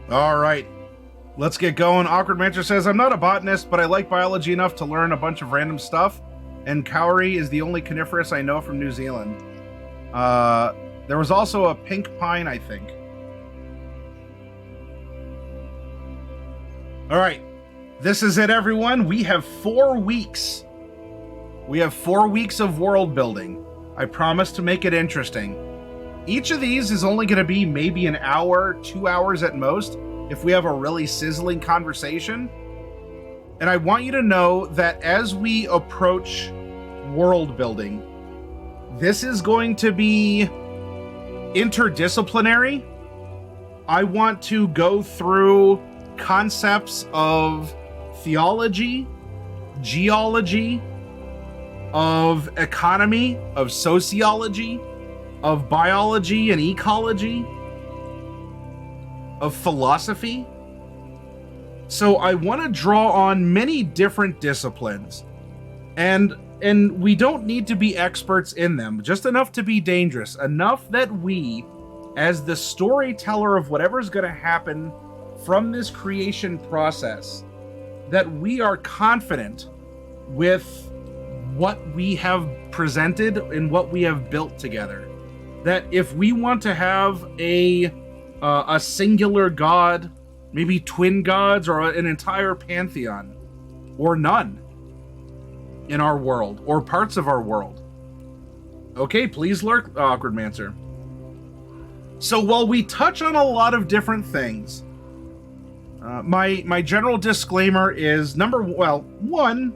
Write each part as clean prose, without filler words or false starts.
All right, let's get going. Awkward Mancher says, I'm not a botanist, but I like biology enough to learn a bunch of random stuff. And kauri is the only coniferous I know from New Zealand. There was also a pink pine, I think. All right, this is it, everyone. We have 4 weeks. We have 4 weeks of world building. I promise to make it interesting. Each of these is only going to be maybe an hour, 2 hours at most, if we have a really sizzling conversation. And I want you to know that as we approach world building, this is going to be interdisciplinary. I want to go through concepts of theology, geology, of economy, of sociology, of biology and ecology, of philosophy. So I want to draw on many different disciplines, and we don't need to be experts in them, just enough to be dangerous, enough that we, as the storyteller of whatever's going to happen from this creation process, that we are confident with what we have presented and what we have built together. That if we want to have a singular god, maybe twin gods, or an entire pantheon, or none in our world, or parts of our world, okay, please lurk, Awkward Mancer. So while we touch on a lot of different things, my general disclaimer is one,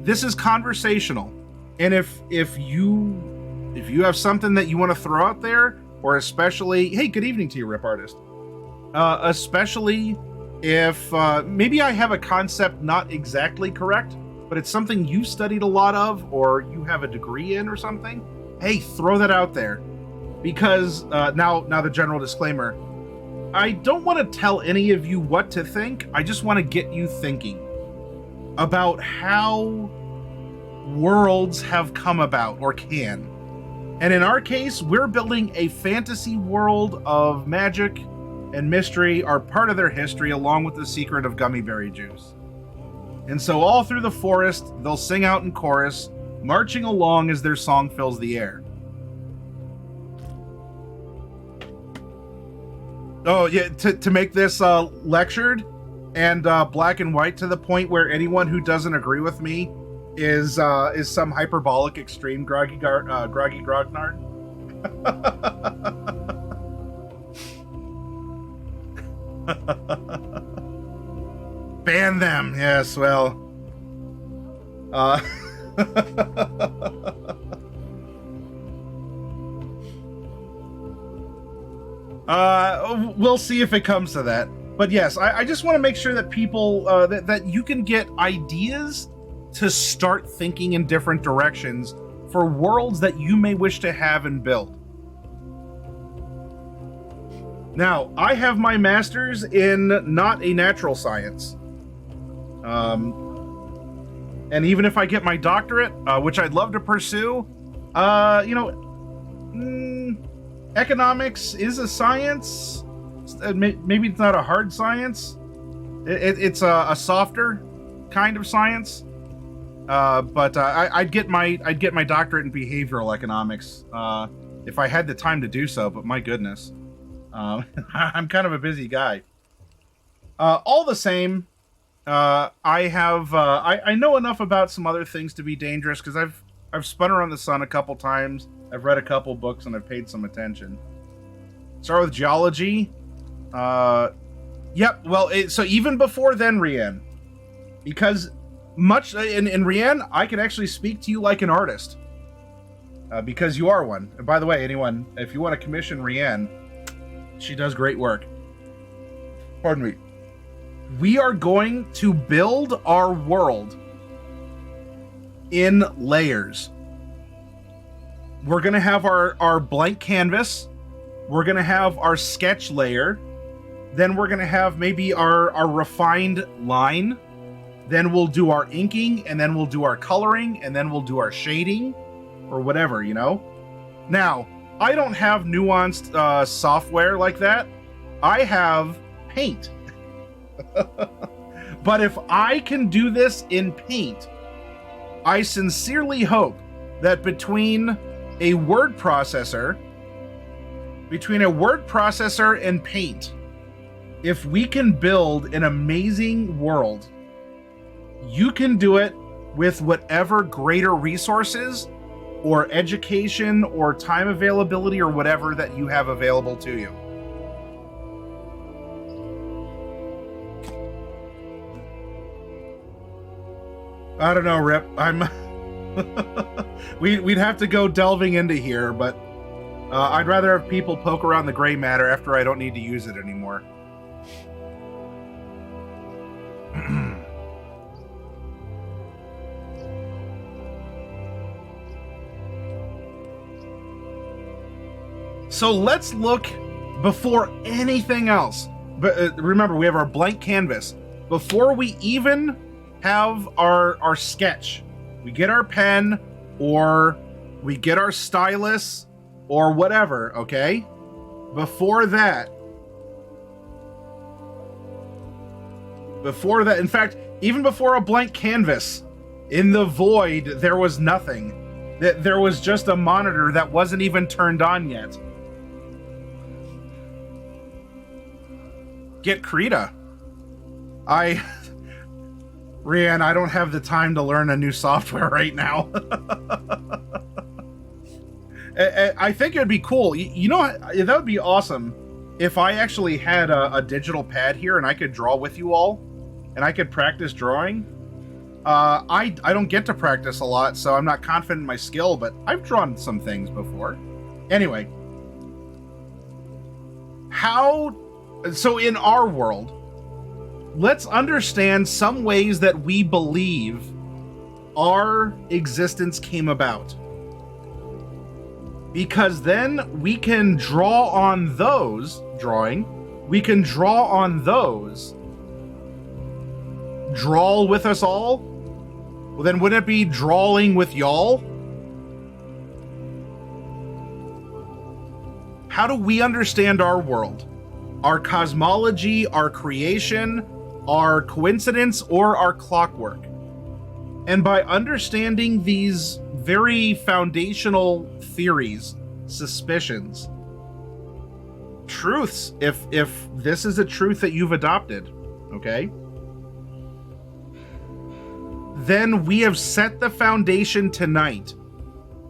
this is conversational, and if you have something that you want to throw out there, or especially, hey, good evening to you, Rip Artist. Especially if maybe I have a concept not exactly correct, but it's something you studied a lot of, or you have a degree in or something, hey, throw that out there. Because now the general disclaimer, I don't want to tell any of you what to think. I just want to get you thinking about how worlds have come about, or can. And in our case, we're building a fantasy world of magic and mystery are part of their history, along with the secret of gummy berry juice. And so all through the forest, they'll sing out in chorus, marching along as their song fills the air. Oh, yeah, to make this lectured and black and white to the point where anyone who doesn't agree with me is some hyperbolic extreme groggy grognard. Ban them. Yes, well. We'll see if it comes to that. But yes, I just want to make sure that people, that you can get ideas to start thinking in different directions for worlds that you may wish to have and build. Now, I have my master's in not a natural science. And even if I get my doctorate, which I'd love to pursue, economics is a science. Maybe it's not a hard science. It's a softer kind of science. But I'd get my doctorate in behavioral economics if I had the time to do so. But my goodness, I'm kind of a busy guy. All the same, I know enough about some other things to be dangerous because I've spun around the sun a couple times. I've read a couple books and I've paid some attention. Start with geology. Yep. Well, so even before then, Rianne, because much in Rianne, I can actually speak to you like an artist, because you are one. And by the way, anyone, if you want to commission Rianne, she does great work. Pardon me. We are going to build our world in layers. We're going to have our blank canvas. We're going to have our sketch layer. Then we're going to have maybe our refined line. Then we'll do our inking, and then we'll do our coloring, and then we'll do our shading, or whatever, you know? Now, I don't have nuanced software like that. I have paint. But if I can do this in paint, I sincerely hope that between a word processor and paint, if we can build an amazing world, you can do it with whatever greater resources or education or time availability or whatever that you have available to you. I don't know, Rip. We'd have to go delving into here, but I'd rather have people poke around the gray matter after I don't need to use it anymore. So let's look before anything else. But remember, we have our blank canvas. Before we even have our sketch, we get our pen or we get our stylus or whatever, okay? Before that, in fact, even before a blank canvas, in the void, there was nothing. There was just a monitor that wasn't even turned on yet. Get Krita. Rianne, I don't have the time to learn a new software right now. I think it'd be cool. You know, that would be awesome if I actually had a digital pad here and I could draw with you all and I could practice drawing. I don't get to practice a lot, so I'm not confident in my skill, but I've drawn some things before. Anyway. So in our world, let's understand some ways that we believe our existence came about. Because then we can draw on those, we can draw on those. Drawl with us all? Well, then wouldn't it be drawing with y'all? How do we understand our world? Our cosmology, our creation, our coincidence, or our clockwork? And by understanding these very foundational theories, suspicions, truths, if this is a truth that you've adopted, okay? Then we have set the foundation tonight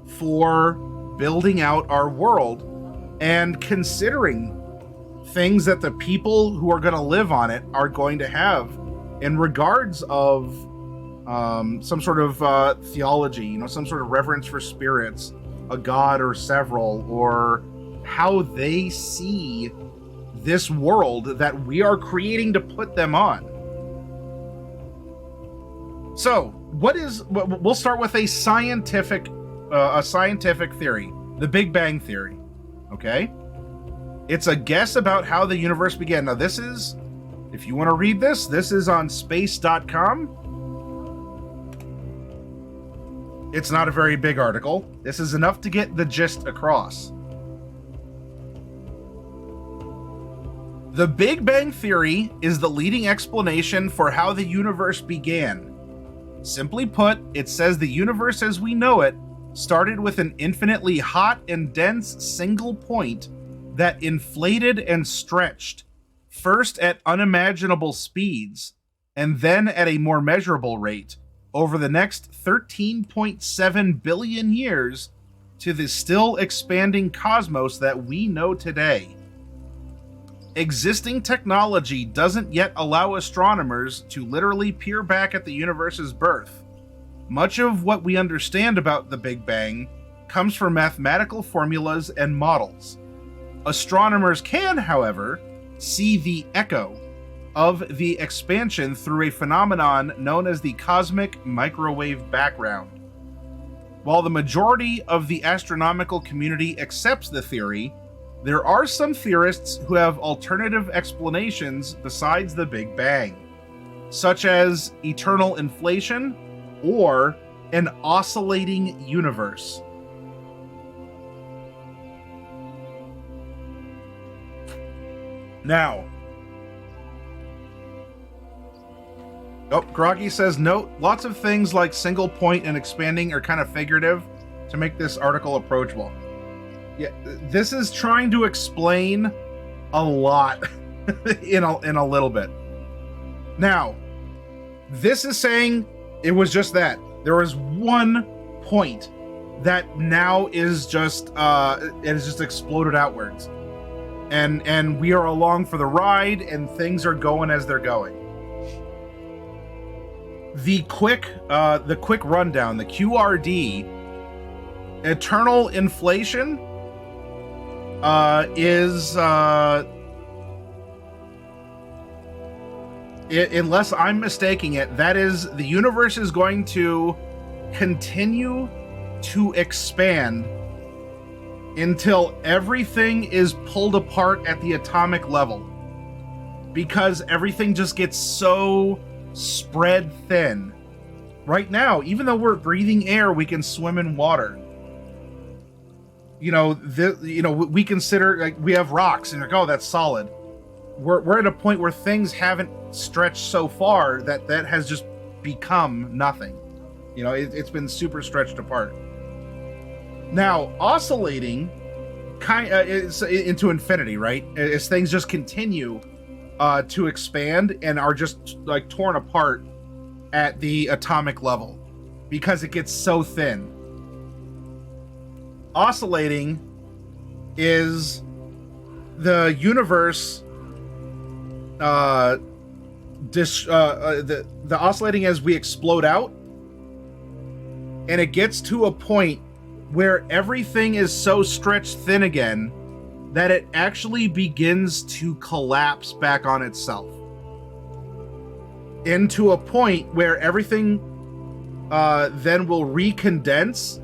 for building out our world and considering things that the people who are going to live on it are going to have in regards of some sort of theology, you know, some sort of reverence for spirits, a god or several, or how they see this world that we are creating to put them on. So, we'll start with a scientific theory, the Big Bang Theory, okay? It's a guess about how the universe began. Now, this is, if you want to read this is on space.com. It's not a very big article. This is enough to get the gist across. The Big Bang Theory is the leading explanation for how the universe began. Simply put, it says the universe as we know it started with an infinitely hot and dense single point that inflated and stretched, first at unimaginable speeds, and then at a more measurable rate, over the next 13.7 billion years to the still expanding cosmos that we know today. Existing technology doesn't yet allow astronomers to literally peer back at the universe's birth. Much of what we understand about the Big Bang comes from mathematical formulas and models. Astronomers can, however, see the echo of the expansion through a phenomenon known as the cosmic microwave background. While the majority of the astronomical community accepts the theory, there are some theorists who have alternative explanations besides the Big Bang, such as eternal inflation or an oscillating universe. Now, Oh, Groggy says, note, lots of things like single point and expanding are kind of figurative to make this article approachable. Yeah, this is trying to explain a lot in a little bit. Now, this is saying it was just that. There was one point that now is just it has just exploded outwards. And we are along for the ride, and things are going as they're going. The quick rundown, the QRD, eternal inflation is unless I'm mistaking it, that is the universe is going to continue to expand until everything is pulled apart at the atomic level, because everything just gets so spread thin. Right now, even though we're breathing air, we can swim in water. We consider, like, we have rocks and like, oh, that's solid. We're at a point where things haven't stretched so far that has just become nothing. It's been super stretched apart. Now, oscillating into infinity, right? As things just continue to expand and are just like torn apart at the atomic level because it gets so thin. Oscillating is the universe the oscillating as we explode out, and it gets to a point where everything is so stretched thin again that it actually begins to collapse back on itself into a point where everything then will recondense,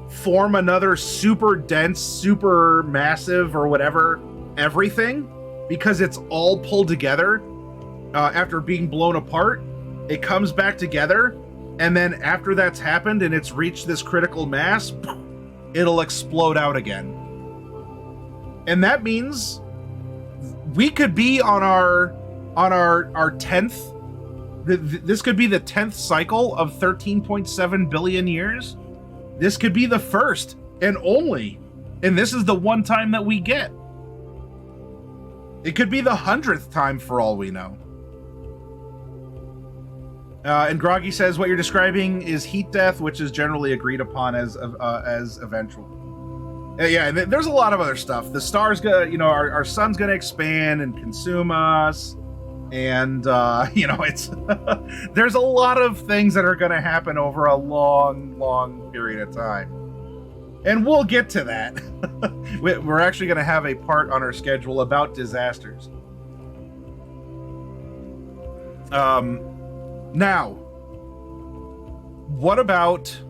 form another super dense, super massive, or whatever, everything, because it's all pulled together after being blown apart. It comes back together, and then after that's happened and it's reached this critical mass, it'll explode out again. And that means we could be on our 10th. This could be the 10th cycle of 13.7 billion years. This could be the first and only, and this is the one time that we get. It could be the 100th time for all we know. And Groggy says what you're describing is heat death, which is generally agreed upon as eventual. Yeah, and there's a lot of other stuff. The stars our sun's gonna expand and consume us, and it's there's a lot of things that are gonna happen over a long period of time, and we'll get to that. We're actually gonna have a part on our schedule about disasters. Now, what about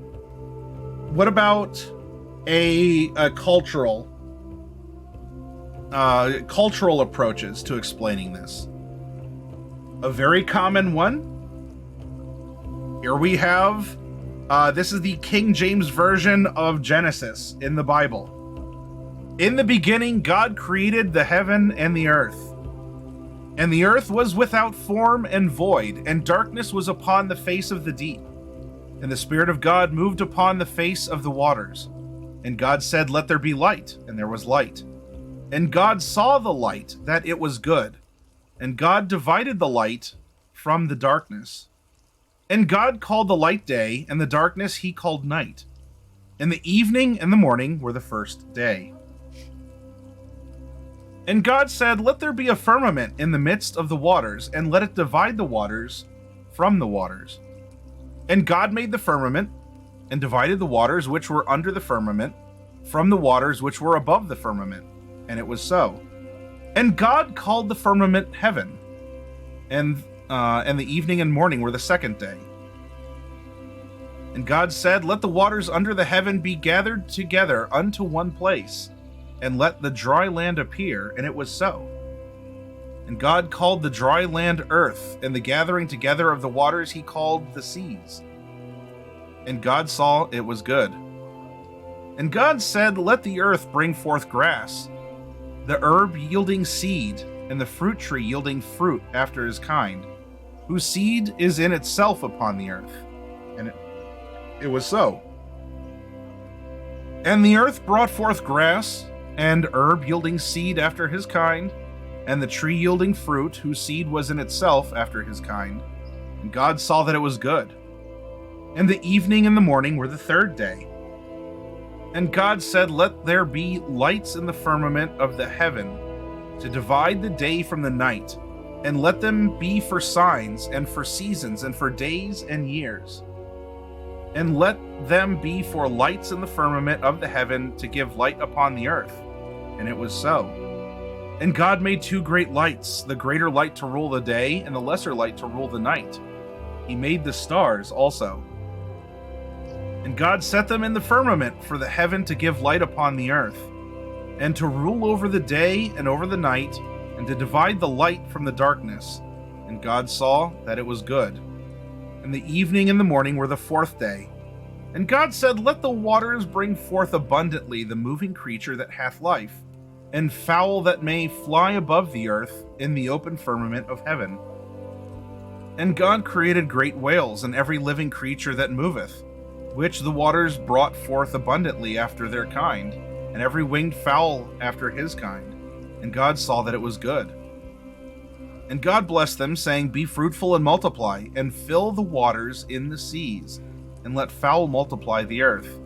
a cultural approaches to explaining this? A very common one. Here we have this is the King James version of Genesis in the Bible. In the beginning, God created the heaven and the earth. And the earth was without form and void, and darkness was upon the face of the deep. And the Spirit of God moved upon the face of the waters. And God said, "Let there be light," and there was light. And God saw the light, that it was good. And God divided the light from the darkness. And God called the light day, and the darkness he called night. And the evening and the morning were the first day. And God said, "Let there be a firmament in the midst of the waters, and let it divide the waters from the waters." And God made the firmament, and divided the waters which were under the firmament from the waters which were above the firmament. And it was so. And God called the firmament heaven, and the evening and morning were the second day. And God said, "Let the waters under the heaven be gathered together unto one place, and let the dry land appear," and it was so. And God called the dry land earth, and the gathering together of the waters he called the seas. And God saw it was good. And God said, "Let the earth bring forth grass, the herb yielding seed, and the fruit tree yielding fruit after his kind, whose seed is in itself upon the earth. And it was so. And the earth brought forth grass, and herb yielding seed after his kind, and the tree yielding fruit, whose seed was in itself after his kind. And God saw that it was good. And the evening and the morning were the third day. And God said, "Let there be lights in the firmament of the heaven, to divide the day from the night, and let them be for signs, and for seasons, and for days and years. And let them be for lights in the firmament of the heaven, to give light upon the earth." And it was so. And God made two great lights, the greater light to rule the day, and the lesser light to rule the night. He made the stars also. And God set them in the firmament for the heaven to give light upon the earth, and to rule over the day and over the night, and to divide the light from the darkness. And God saw that it was good. And the evening and the morning were the fourth day. And God said, "Let the waters bring forth abundantly the moving creature that hath life, and fowl that may fly above the earth in the open firmament of heaven." And God created great whales, and every living creature that moveth, which the waters brought forth abundantly after their kind, and every winged fowl after his kind. And God saw that it was good. And God blessed them, saying, "Be fruitful and multiply, and fill the waters in the seas, and let fowl multiply the earth."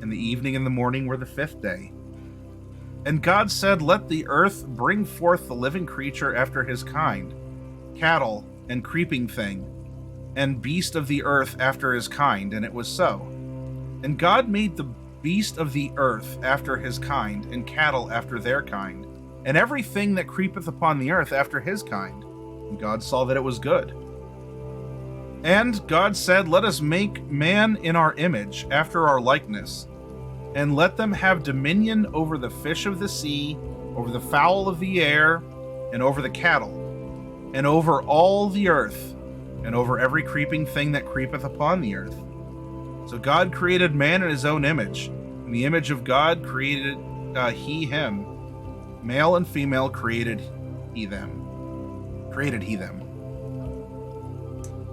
And the evening and the morning were the fifth day. And God said, "Let the earth bring forth the living creature after his kind, cattle and creeping thing, and beast of the earth after his kind." And it was so. And God made the beast of the earth after his kind, and cattle after their kind, and everything that creepeth upon the earth after his kind. And God saw that it was good. And God said, "Let us make man in our image, after our likeness, and let them have dominion over the fish of the sea, over the fowl of the air, and over the cattle, and over all the earth, and over every creeping thing that creepeth upon the earth." So God created man in his own image. In the image of God created he him. Male and female created he them.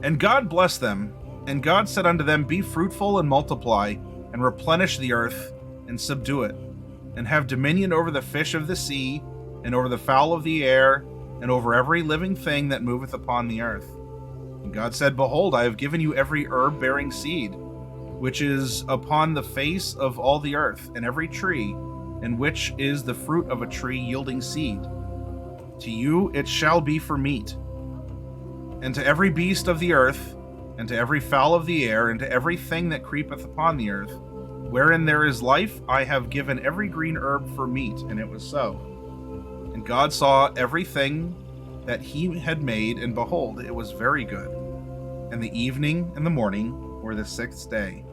And God blessed them. And God said unto them, "Be fruitful and multiply, and replenish the earth, and subdue it, and have dominion over the fish of the sea, and over the fowl of the air, and over every living thing that moveth upon the earth." And God said, "Behold, I have given you every herb bearing seed, which is upon the face of all the earth, and every tree, in which is the fruit of a tree yielding seed. To you it shall be for meat. And to every beast of the earth, and to every fowl of the air, and to everything that creepeth upon the earth, wherein there is life, I have given every green herb for meat." And it was so. And God saw everything that he had made, and behold, it was very good. And the evening and the morning were the sixth day.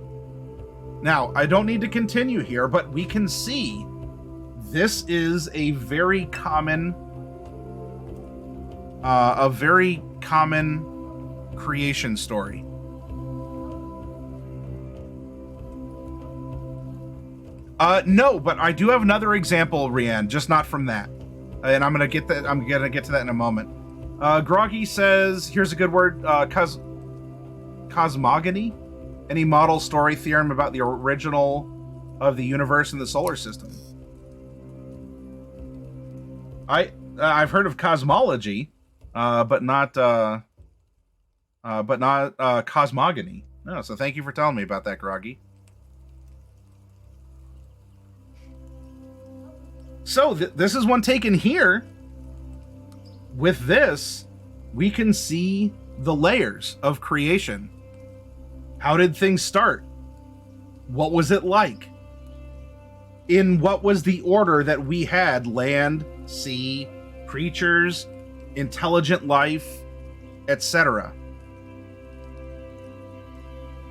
Now, I don't need to continue here, but we can see this is a very common creation story. No, but I do have another example, Rianne, just not from that. And I'm gonna get to that in a moment. Groggy says, here's a good word, cosmogony. Any model story theorem about the original of the universe and the solar system. I've heard of cosmology, but not cosmogony. No, so thank you for telling me about that, Groggy. So this is one taken here. With this, we can see the layers of creation. How did things start? What was it like? In what was the order that we had land, sea, creatures, intelligent life, etc.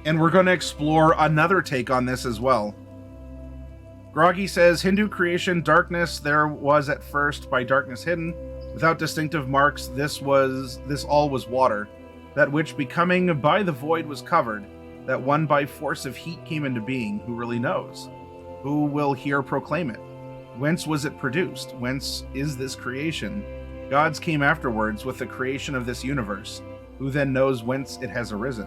And we're going to explore another take on this as well. Groggy says, Hindu creation, darkness there was at first, by darkness hidden, without distinctive marks, this all was water, that which becoming by the void was covered, that one by force of heat came into being. Who really knows? Who will here proclaim it? Whence was it produced? Whence is this creation? Gods came afterwards with the creation of this universe. who then knows whence it has arisen.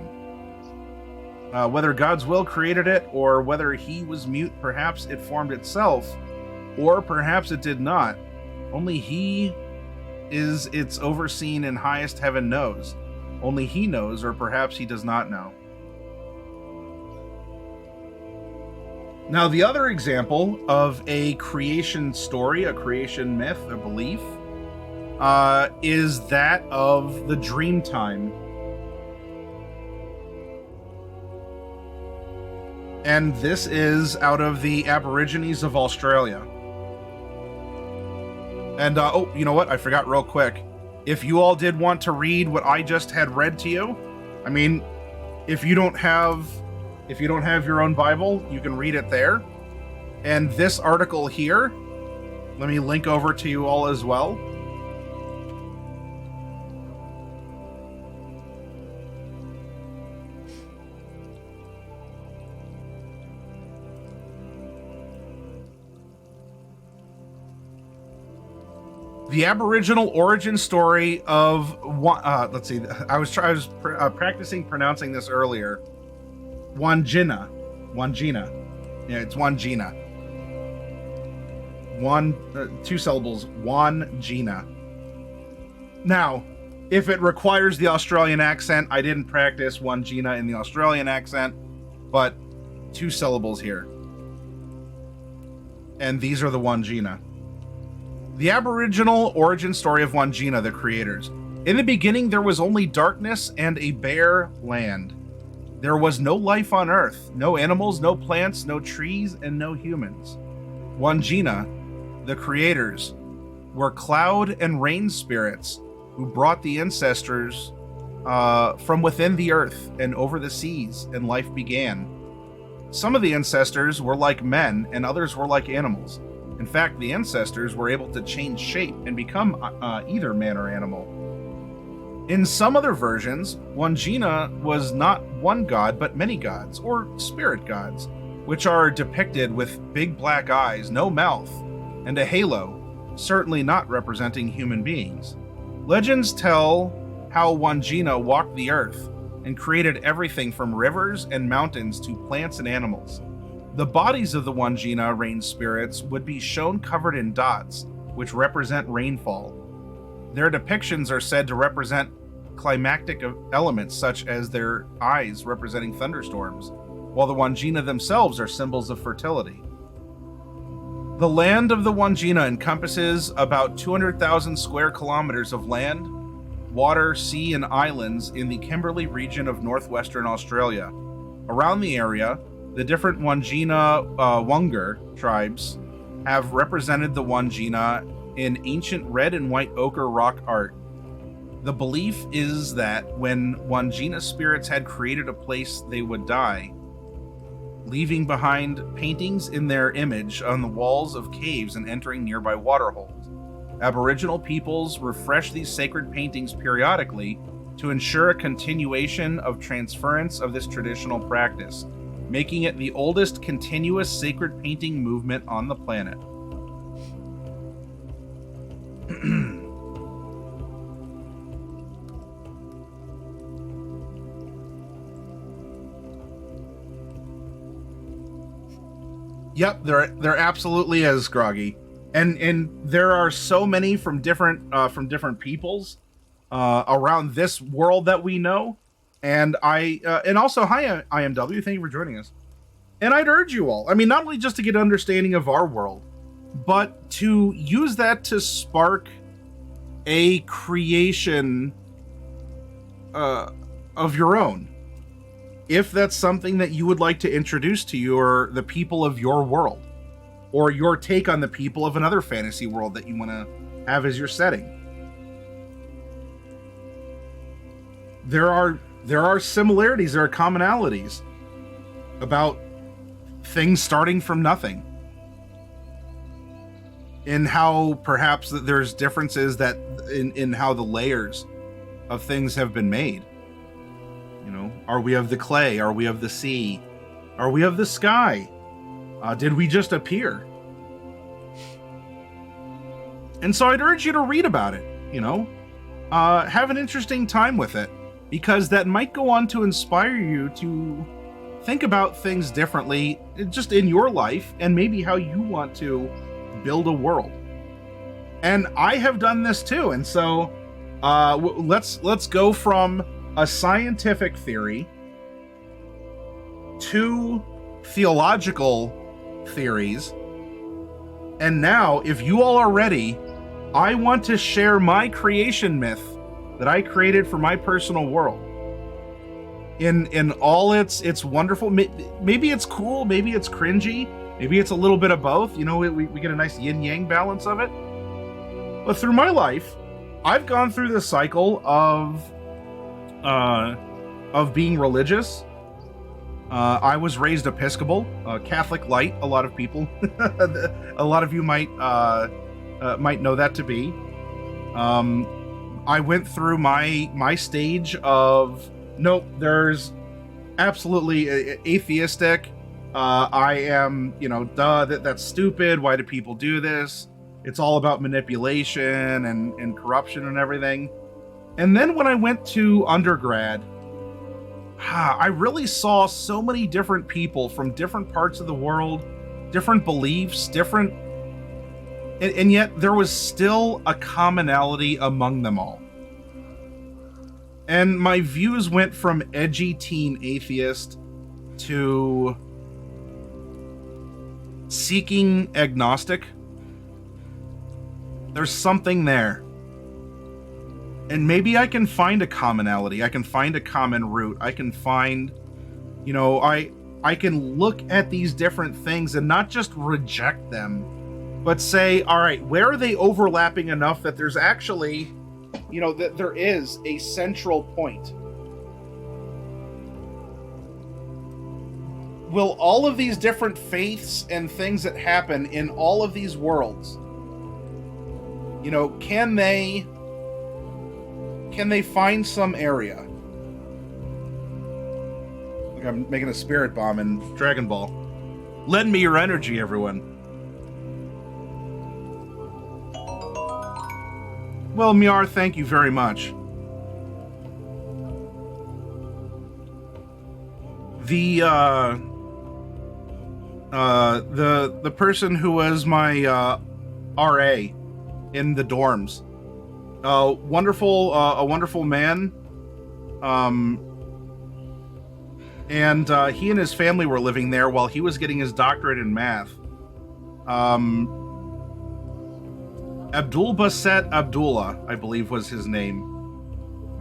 Whether God's will created it, or whether he was mute, perhaps it formed itself, or perhaps it did not. Only he is its overseen in highest heaven knows. Only he knows, or perhaps he does not know. Now, the other example of a creation story, a creation myth, a belief, is that of the dream time. And this is out of the Aborigines of Australia. And, oh, you know what? I forgot real quick. If you all did want to read what I just had read to you, I mean, if you don't have your own Bible, you can read it there. And this article here, let me link over to you all as well. The Aboriginal origin story of let's see. I was practicing pronouncing this earlier. Wangina. Yeah, it's Wangina. Two syllables. Wangina. Now, if it requires the Australian accent, I didn't practice Wangina in the Australian accent, but 2 syllables here. And these are the Wangina. The Aboriginal origin story of Wangina, the creators. In the beginning, there was only darkness and a bare land. There was no life on Earth, no animals, no plants, no trees, and no humans. Wangina, the creators, were cloud and rain spirits who brought the ancestors from within the earth and over the seas, and life began. Some of the ancestors were like men, and others were like animals. In fact, the ancestors were able to change shape and become either man or animal. In some other versions, Wangina was not one god, but many gods, or spirit gods, which are depicted with big black eyes, no mouth, and a halo, certainly not representing human beings. Legends tell how Wangina walked the earth and created everything from rivers and mountains to plants and animals. The bodies of the Wangina rain spirits would be shown covered in dots, which represent rainfall. Their depictions are said to represent climactic elements, such as their eyes representing thunderstorms, while the Wangina themselves are symbols of fertility. The land of the Wangina encompasses about 200,000 square kilometers of land, water, sea, and islands in the Kimberley region of northwestern Australia. Around the area, the different Wangina Wungar tribes have represented the Wangina in ancient red and white ochre rock art. The belief is that when Wangina spirits had created a place, they would die, leaving behind paintings in their image on the walls of caves and entering nearby waterholes. Aboriginal peoples refresh these sacred paintings periodically to ensure a continuation of transference of this traditional practice, making it the oldest continuous sacred painting movement on the planet. Yep, there absolutely is, Groggy, and there are so many from different peoples around this world that we know. And and also, hi, IMW, thank you for joining us. And I'd urge you all, I mean, not only just to get an understanding of our world, but to use that to spark a creation of your own. If that's something that you would like to introduce to the people of your world, or your take on the people of another fantasy world that you want to have as your setting. There are similarities, there are commonalities about things starting from nothing. In how perhaps there's differences that in how the layers of things have been made. You know, are we of the clay? Are we of the sea? Are we of the sky? Did we just appear? And so I'd urge you to read about it, you know, have an interesting time with it. because that might go on to inspire you to think about things differently, just in your life, and maybe how you want to build a world. And I have done this too. And so let's go from a scientific theory to theological theories. And now, if you all are ready, I want to share my creation myth that I created for my personal world. In all its wonderful, maybe it's cool, maybe it's cringy, maybe it's a little bit of both. You know, we get a nice yin-yang balance of it. But through my life, I've gone through the cycle of being religious. I was raised Episcopal, Catholic light. A lot of people, a lot of you might know that to be. I went through my stage of nope. There's absolutely atheistic. I am, duh. That's stupid. Why do people do this? It's all about manipulation and corruption and everything. And then when I went to undergrad, I really saw so many different people from different parts of the world, different beliefs, and yet there was still a commonality among them all. And my views went from edgy teen atheist to seeking agnostic. There's something there. And maybe I can find a commonality. I can find a common root. I can find, I can look at these different things and not just reject them, but say, all right, where are they overlapping enough that there's actually, that there is a central point? Will all of these different faiths and things that happen in all of these worlds, can they find some area? Like I'm making a spirit bomb in Dragon Ball. Lend me your energy, everyone. Well, Miar, thank you very much. The person who was my RA in the dorms, a wonderful man, and he and his family were living there while he was getting his doctorate in math. Abdul Baset Abdullah, I believe was his name.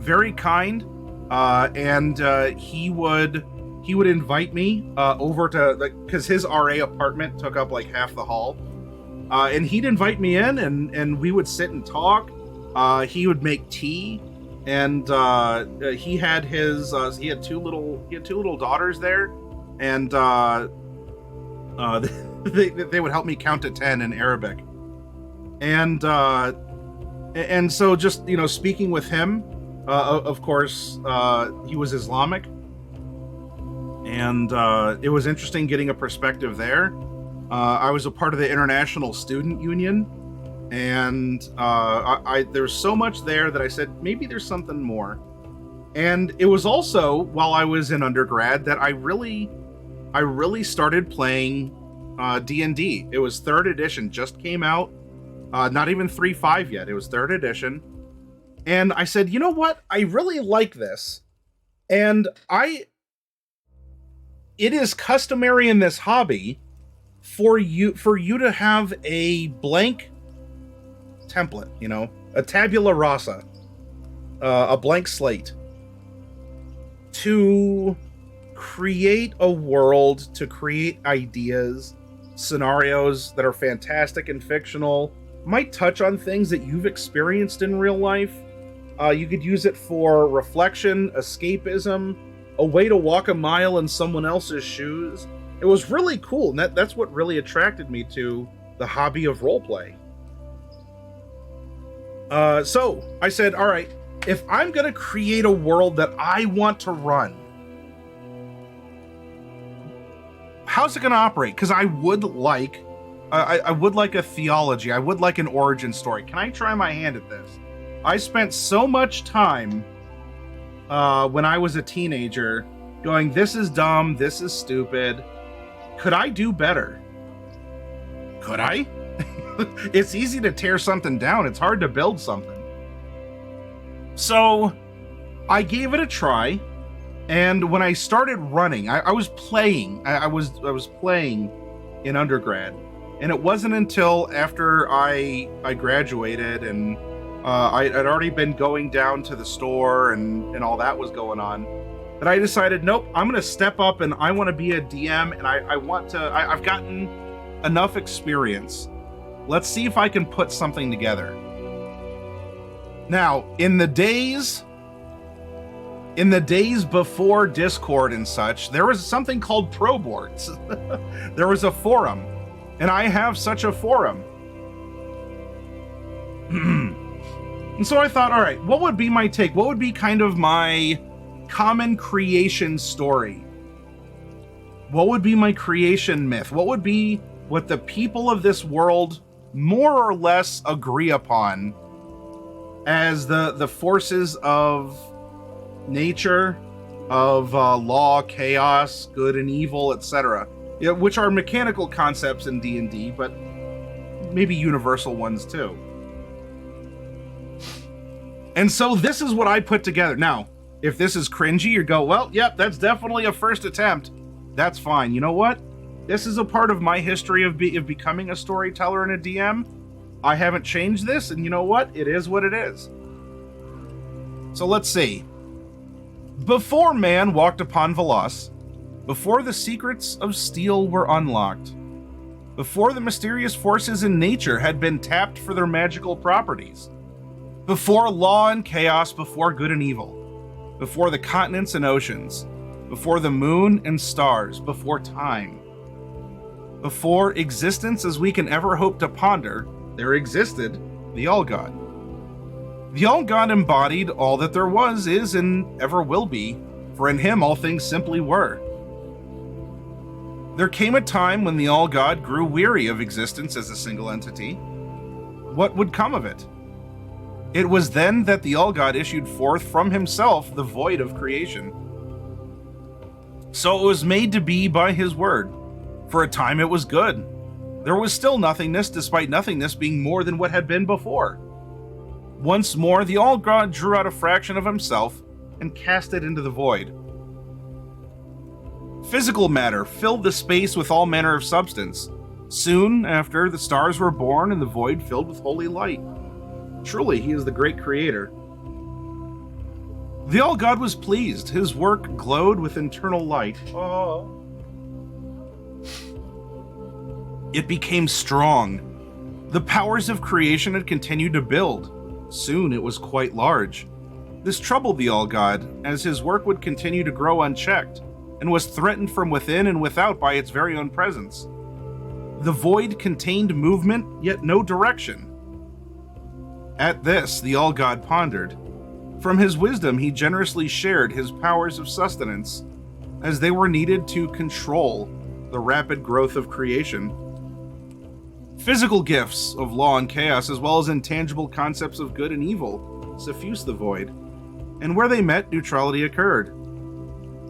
Very kind, and he would invite me over to, because his RA apartment took up like half the hall, and he'd invite me in, and we would sit and talk. He would make tea, and he had two little daughters there, and they would help me count to 10 in Arabic. And so just, speaking with him, of course, he was Islamic, and it was interesting getting a perspective there. I was a part of the International Student Union, and there's so much there that I said, maybe there's something more. And it was also while I was in undergrad that I really started playing D&D. It was 3rd edition, just came out. Not even 3.5 yet. It was 3rd edition. And I said, you know what? I really like this. And it is customary in this hobby for you to have a blank template, a tabula rasa, a blank slate, to create a world, to create ideas, scenarios that are fantastic and fictional, might touch on things that you've experienced in real life. You could use it for reflection, escapism, a way to walk a mile in someone else's shoes. It was really cool, and that's what really attracted me to the hobby of roleplay. So I said, all right, if I'm going to create a world that I want to run, how's it going to operate? Because I would like a theology. I would like an origin story. Can I try my hand at this? I spent so much time when I was a teenager, going, this is dumb, this is stupid. Could I do better? Could I? It's easy to tear something down. It's hard to build something. So I gave it a try. And when I started running, I was playing. I was playing in undergrad. And it wasn't until after I graduated and I'd already been going down to the store and all that was going on, that I decided, nope, I'm going to step up and I want to be a DM, and I've gotten enough experience. Let's see if I can put something together. Now, in the days before Discord and such, there was something called pro boards. There was a forum, and I have such a forum. And so I thought, all right, what would be my take? What would be kind of my common creation story? What would be my creation myth? What would be what the people of this world more or less agree upon as the forces of nature, of law, chaos, good and evil, etc., which are mechanical concepts in D&D, but maybe universal ones too. And so this is what I put together. Now, if this is cringy, you go, well, yep, that's definitely a first attempt. That's fine. You know what? This is a part of my history of becoming a storyteller and a DM. I haven't changed this, and you know what? It is what it is. So let's see. Before man walked upon Velos, before the secrets of steel were unlocked, before the mysterious forces in nature had been tapped for their magical properties, before law and chaos, before good and evil, before the continents and oceans, before the moon and stars, before time, before existence as we can ever hope to ponder, there existed the All-God. The All-God embodied all that there was, is, and ever will be, for in him all things simply were. There came a time when the All-God grew weary of existence as a single entity. What would come of it? It was then that the All-God issued forth from himself the void of creation. So it was made to be by his word. For a time it was good. There was still nothingness, despite nothingness being more than what had been before. Once more, the All-God drew out a fraction of himself and cast it into the void. Physical matter filled the space with all manner of substance. Soon after, the stars were born and the void filled with holy light. Truly, he is the great creator. The All-God was pleased. His work glowed with internal light. Oh. It became strong. The powers of creation had continued to build. Soon it was quite large. This troubled the All-God, as his work would continue to grow unchecked, and was threatened from within and without by its very own presence. The void contained movement, yet no direction. At this, the All-God pondered. From his wisdom, he generously shared his powers of sustenance, as they were needed to control the rapid growth of creation. Physical gifts of law and chaos, as well as intangible concepts of good and evil, suffused the void, and where they met, neutrality occurred.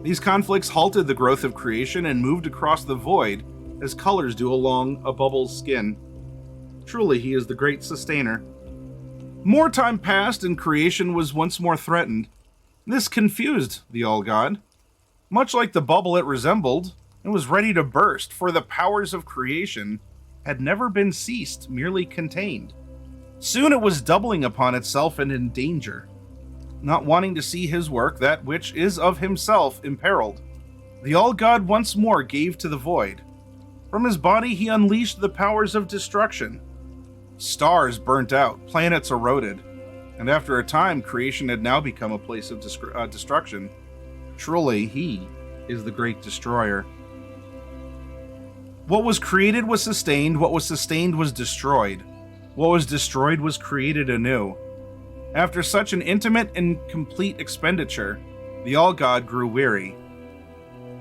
These conflicts halted the growth of creation and moved across the void as colors do along a bubble's skin. Truly, he is the great sustainer. More time passed and creation was once more threatened. This confused the All-God. Much like the bubble it resembled, it was ready to burst, for the powers of creation had never been ceased, merely contained. Soon it was doubling upon itself and in danger. Not wanting to see his work, that which is of himself, imperiled, the All-God once more gave to the void. From his body he unleashed the powers of destruction. Stars burnt out, planets eroded, and after a time creation had now become a place of destruction. Truly, he is the great destroyer. What was created was sustained, what was sustained was destroyed. What was destroyed was created anew. After such an intimate and complete expenditure, the All-God grew weary.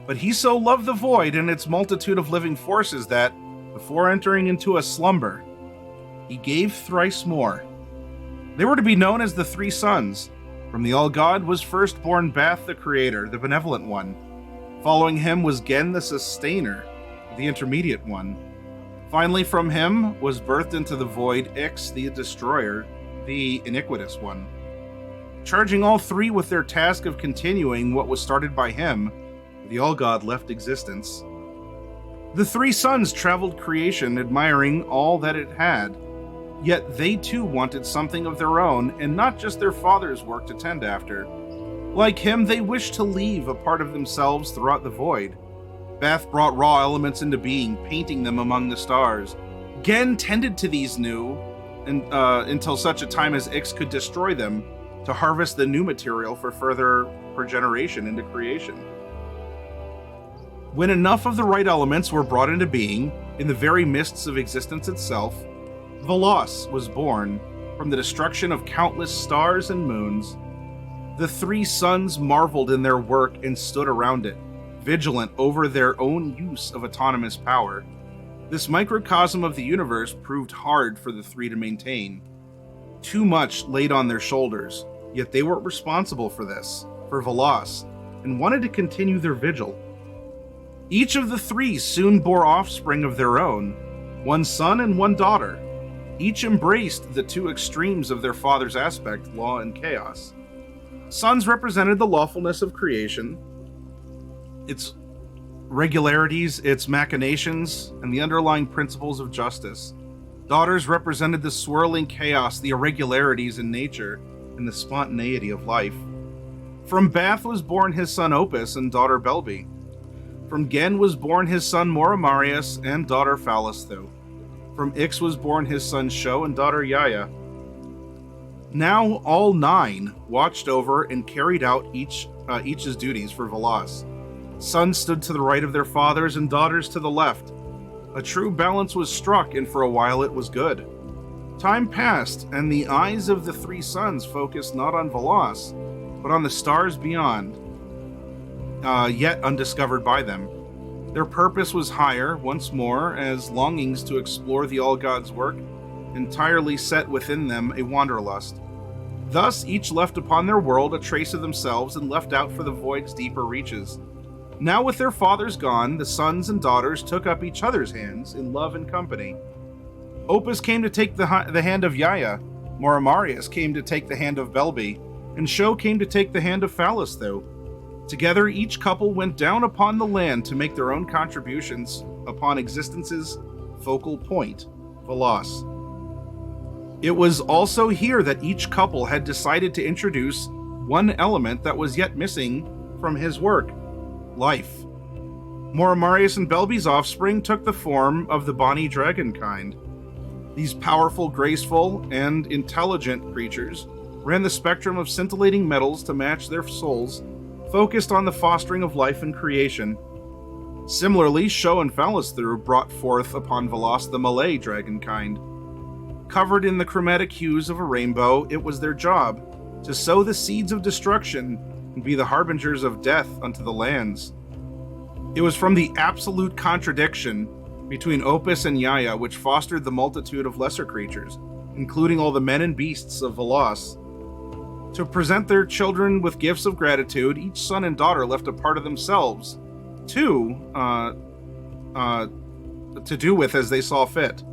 But he so loved the void and its multitude of living forces that, before entering into a slumber, he gave thrice more. They were to be known as the Three Sons, From the All-God was first born Bath the Creator, the Benevolent One. Following him was Gen the Sustainer, the Intermediate One. Finally from him was birthed into the void Ix the Destroyer, the Iniquitous One. Charging all three with their task of continuing what was started by him, the All-God left existence. The three sons traveled creation, admiring all that it had, yet they too wanted something of their own, and not just their father's work to tend after. Like him, they wished to leave a part of themselves throughout the void. Bath brought raw elements into being, painting them among the stars. Gen tended to these new, until such a time as Ix could destroy them, to harvest the new material for further progeneration into creation. When enough of the right elements were brought into being, in the very mists of existence itself, Velos was born from the destruction of countless stars and moons. The three sons marveled in their work and stood around it, vigilant over their own use of autonomous power. This microcosm of the universe proved hard for the three to maintain. Too much laid on their shoulders, yet they were responsible for this, for Velos, and wanted to continue their vigil. Each of the three soon bore offspring of their own, one son and one daughter. Each embraced the two extremes of their father's aspect, law and chaos. Sons represented the lawfulness of creation, its regularities, its machinations, and the underlying principles of justice. Daughters represented the swirling chaos, the irregularities in nature, and the spontaneity of life. From Bath was born his son Opus and daughter Belby. From Gen was born his son Moramarius and daughter Phallusthu. From Ix was born his son Sho and daughter Yaya. Now all nine watched over and carried out each's duties for Velos. Sons stood to the right of their fathers and daughters to the left. A true balance was struck, and for a while it was good. Time passed, and the eyes of the three sons focused not on Velos, but on the stars beyond, yet undiscovered by them. Their purpose was higher, once more, as longings to explore the All-God's work entirely set within them a wanderlust. Thus, each left upon their world a trace of themselves and left out for the void's deeper reaches. Now with their fathers gone, the sons and daughters took up each other's hands in love and company. Opus came to take the hand of Yaya, Moramarius came to take the hand of Belby, and Sho came to take the hand of Phallusthu. Together, each couple went down upon the land to make their own contributions upon existence's focal point, Velos. It was also here that each couple had decided to introduce one element that was yet missing from his work: life. Moramarius and Belby's offspring took the form of the Bonnie dragon kind. These powerful, graceful, and intelligent creatures ran the spectrum of scintillating metals to match their souls, focused on the fostering of life and creation. Similarly, Sho and Phallusthu brought forth upon Velos the Malay dragon kind. Covered in the chromatic hues of a rainbow, it was their job to sow the seeds of destruction and be the harbingers of death unto the lands. It was from the absolute contradiction between Opus and Yaya which fostered the multitude of lesser creatures, including all the men and beasts of Velos. To present their children with gifts of gratitude, each son and daughter left a part of themselves to do with as they saw fit.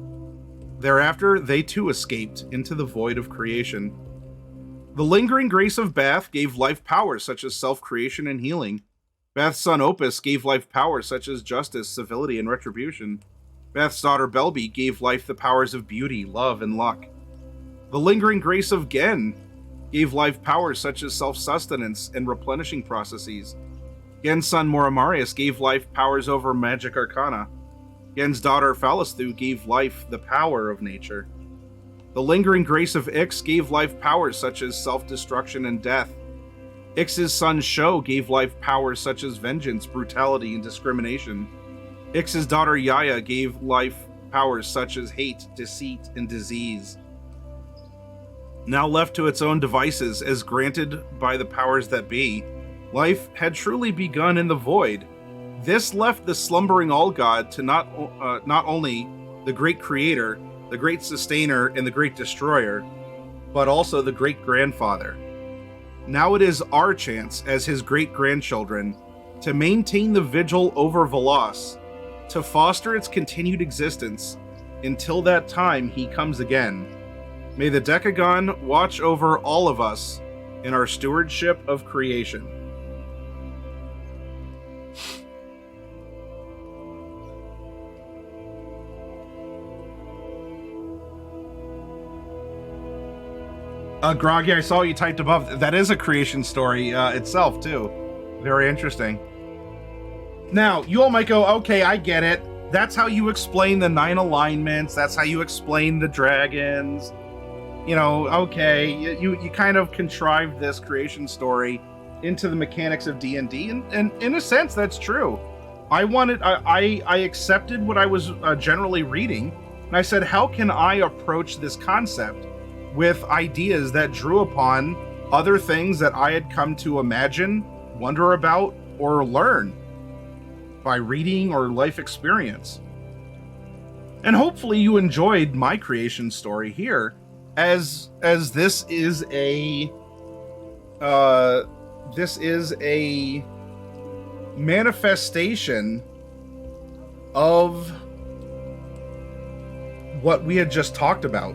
Thereafter, they too escaped into the void of creation. The lingering grace of Bath gave life powers such as self-creation and healing. Bath's son Opus gave life powers such as justice, civility, and retribution. Bath's daughter Belby gave life the powers of beauty, love, and luck. The lingering grace of Gen gave life powers such as self-sustenance and replenishing processes. Gen's son Moramarius gave life powers over magic arcana. Gen's daughter Phallusthu gave life the power of nature. The lingering grace of Ix gave life powers such as self-destruction and death. Ix's son Sho gave life powers such as vengeance, brutality, and discrimination. Ix's daughter Yaya gave life powers such as hate, deceit, and disease. Now left to its own devices as granted by the powers that be, life had truly begun in the void. This left the slumbering All-God to not only the great creator, the great sustainer, and the great destroyer, but also the great grandfather. Now it is our chance as his great-grandchildren to maintain the vigil over Veloz, to foster its continued existence until that time he comes again. May the Decagon watch over all of us in our stewardship of creation. Groggy, I saw you typed above. That is a creation story itself, too. Very interesting. Now, you all might go, okay, I get it. That's how you explain the 9 alignments. That's how you explain the dragons. You know, okay, you kind of contrived this creation story into the mechanics of D&D, and in a sense, that's true. I accepted what I was generally reading, and I said, how can I approach this concept with ideas that drew upon other things that I had come to imagine, wonder about, or learn by reading or life experience. And hopefully you enjoyed my creation story here, as this is a manifestation of what we had just talked about.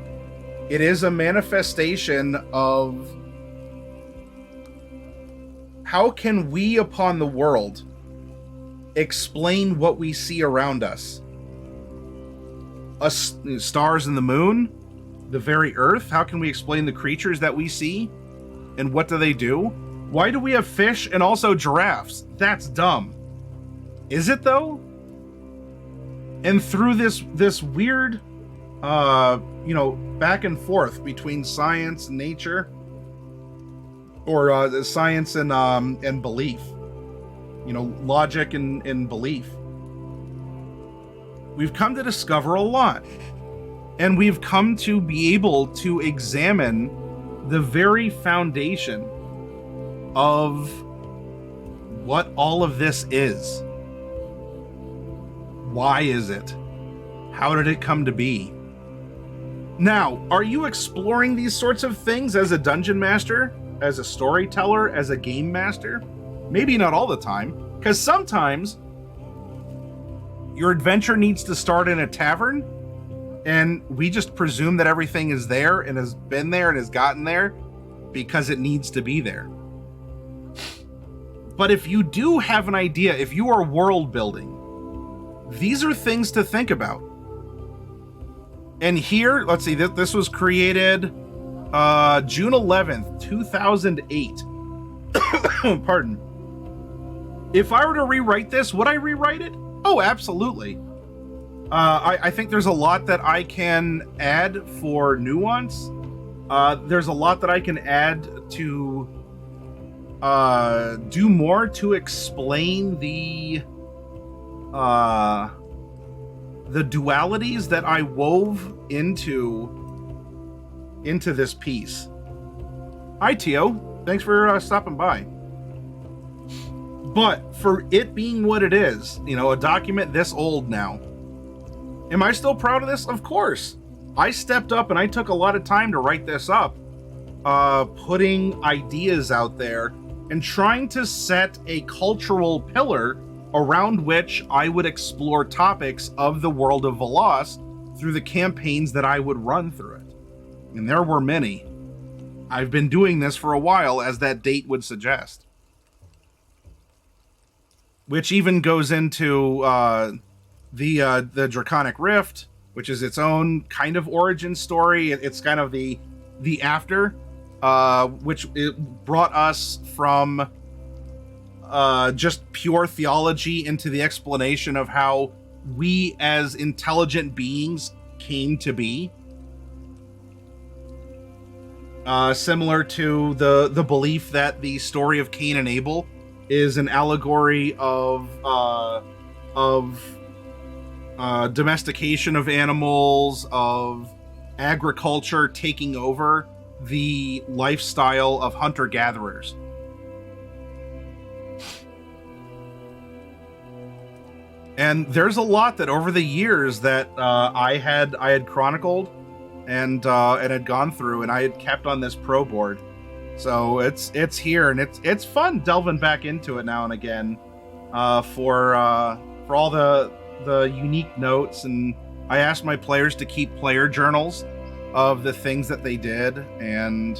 It is a manifestation of how can we upon the world explain what we see around us. Us, stars and the moon, the very earth. How can we explain the creatures that we see? And what do they do? Why do we have fish and also giraffes? That's dumb. Is it though? And through this weird back and forth between science and nature, or science and belief, logic and belief, we've come to discover a lot, and we've come to be able to examine the very foundation of what all of this is. Why is it? How did it come to be? Now, are you exploring these sorts of things as a dungeon master, as a storyteller, as a game master? Maybe not all the time, because sometimes your adventure needs to start in a tavern, and we just presume that everything is there and has been there and has gotten there because it needs to be there. But if you do have an idea, if you are world building, these are things to think about. And here, let's see, this was created June 11th, 2008. Pardon. If I were to rewrite this, would I rewrite it? Oh, absolutely. I think there's a lot that I can add for nuance. There's a lot that I can add to do more to explain the dualities that I wove into this piece. Hi, Tio. Thanks for stopping by. But for it being what it is, a document this old now, am I still proud of this? Of course. I stepped up and I took a lot of time to write this up, putting ideas out there and trying to set a cultural pillar around which I would explore topics of the world of Veloz through the campaigns that I would run through it. And there were many. I've been doing this for a while, as that date would suggest. Which even goes into the Draconic Rift, which is its own kind of origin story. It's kind of the after, which it brought us from just pure theology into the explanation of how we as intelligent beings came to be. Similar to the belief that the story of Cain and Abel is an allegory of domestication of animals, of agriculture taking over the lifestyle of hunter-gatherers. And there's a lot that over the years that I had chronicled and had gone through, and I had kept on this pro board. So it's here, and it's fun delving back into it now and again, for all the unique notes. And I asked my players to keep player journals of the things that they did, and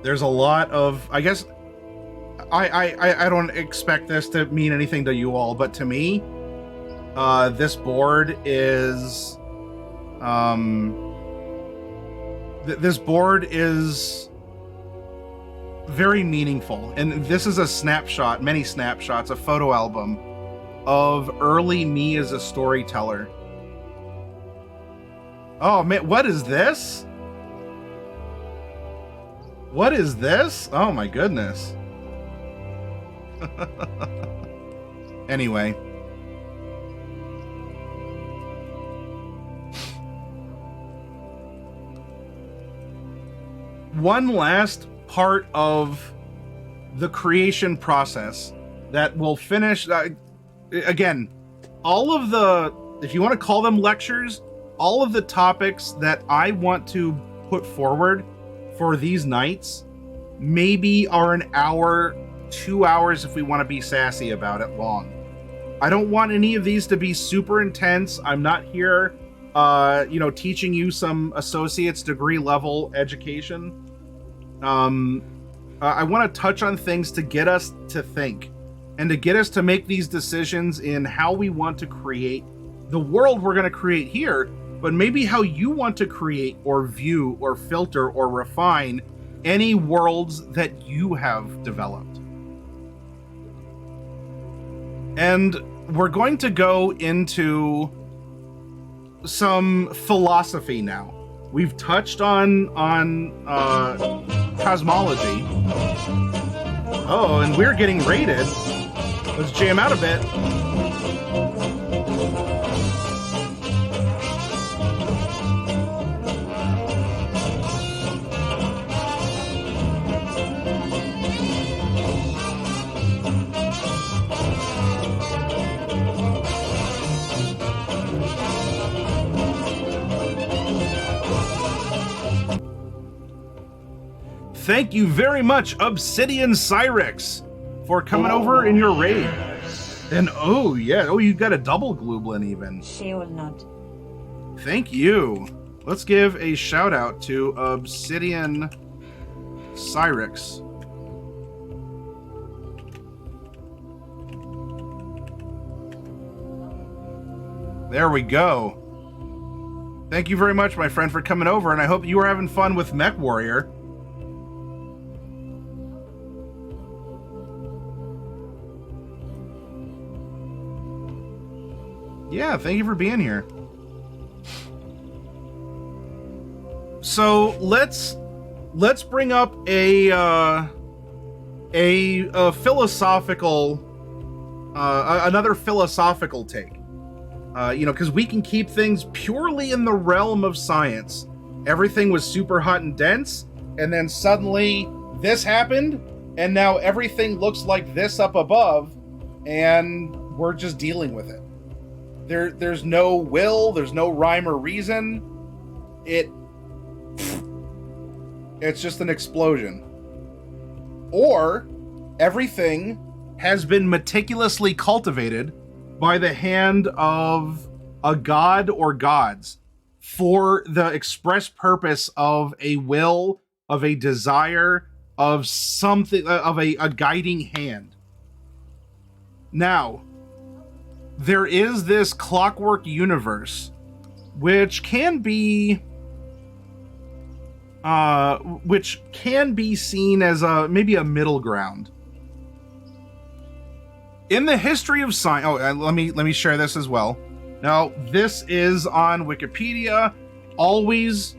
there's a lot of, I guess, I don't expect this to mean anything to you all, but to me, this board is this board is very meaningful, and this is a snapshot, many snapshots, a photo album of early me as a storyteller. Oh man, what is this? What is this? Oh my goodness. Anyway. One last part of the creation process that will finish, again, all of the, if you want to call them lectures, all of the topics that I want to put forward for these nights maybe are an hour, 2 hours if we want to be sassy about it long. I don't want any of these to be super intense. I'm not here, teaching you some associate's degree level education. I want to touch on things to get us to think and to get us to make these decisions in how we want to create the world we're going to create here, but maybe how you want to create or view or filter or refine any worlds that you have developed. And we're going to go into some philosophy now. We've touched on cosmology. Oh, and we're getting rated. Let's jam out a bit. Thank you very much, Obsidian Cyrix, for coming over in your raid. And oh yeah, oh, you got a double Glublin even. She will not. Thank you. Let's give a shout out to Obsidian Cyrix. There we go. Thank you very much, my friend, for coming over, and I hope you were having fun with Mech Warrior. Yeah, thank you for being here. So let's bring up a philosophical, another philosophical take. Because we can keep things purely in the realm of science. Everything was super hot and dense, and then suddenly this happened, and now everything looks like this up above, and we're just dealing with it. There's no will, there's no rhyme or reason. It's just an explosion. Or everything has been meticulously cultivated by the hand of a god or gods for the express purpose of a will, of a desire, of something, of a guiding hand. Now, there is this Clockwork universe, which can be seen as maybe a middle ground. In the history of science, let me share this as well. Now, this is on Wikipedia. Always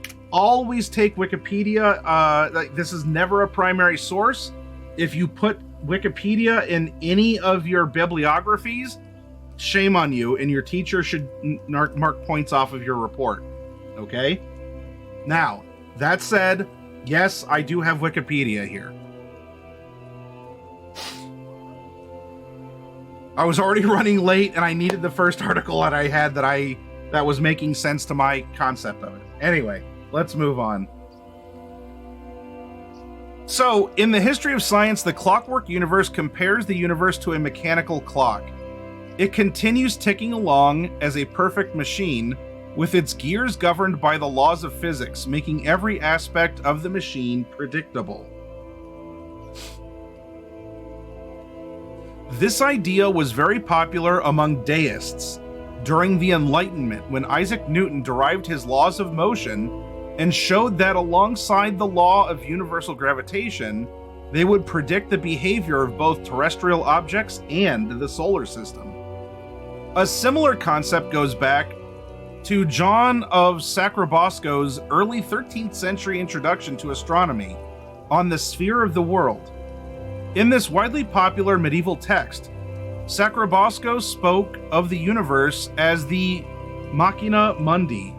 take Wikipedia. This is never a primary source. If you put Wikipedia in any of your bibliographies, shame on you, and your teacher should mark points off of your report. Okay? Now, that said, yes, I do have Wikipedia here. I was already running late, and I needed the first article that I had that that was making sense to my concept of it. Anyway, let's move on. So, in the history of science, the Clockwork universe compares the universe to a mechanical clock. It continues ticking along as a perfect machine, with its gears governed by the laws of physics, making every aspect of the machine predictable. This idea was very popular among deists during the Enlightenment, when Isaac Newton derived his laws of motion and showed that alongside the law of universal gravitation, they would predict the behavior of both terrestrial objects and the solar system. A similar concept goes back to John of Sacrobosco's early 13th century introduction to astronomy on the sphere of the world. In this widely popular medieval text, Sacrobosco spoke of the universe as the machina mundi,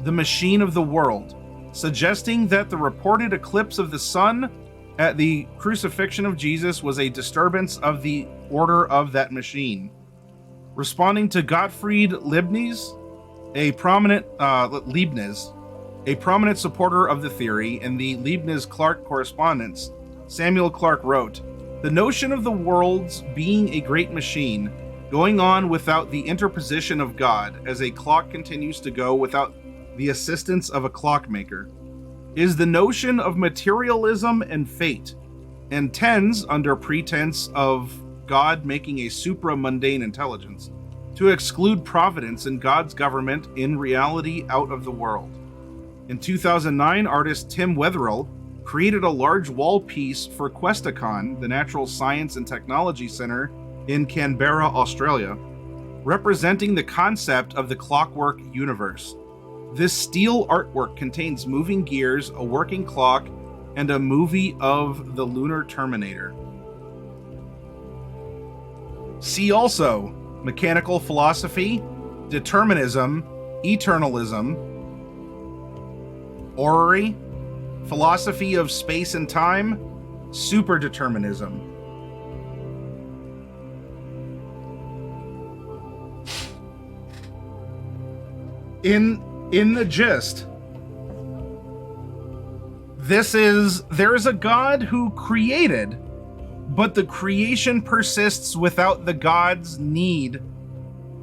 the machine of the world, suggesting that the reported eclipse of the sun at the crucifixion of Jesus was a disturbance of the order of that machine. Responding to Gottfried Leibniz, a prominent supporter of the theory, in the Leibniz-Clark correspondence, Samuel Clarke wrote, "The notion of the world's being a great machine, going on without the interposition of God, as a clock continues to go without the assistance of a clockmaker, is the notion of materialism and fate, and tends, under pretense of God making a supra-mundane intelligence, to exclude providence and God's government in reality out of the world." In 2009, artist Tim Wetherill created a large wall piece for Questacon, the Natural Science and Technology Centre in Canberra, Australia, representing the concept of the Clockwork universe. This steel artwork contains moving gears, a working clock, and a movie of the Lunar Terminator. See also mechanical philosophy, determinism, eternalism, orrery, philosophy of space and time, superdeterminism. In the gist, there is a God who created, but the creation persists without the God's need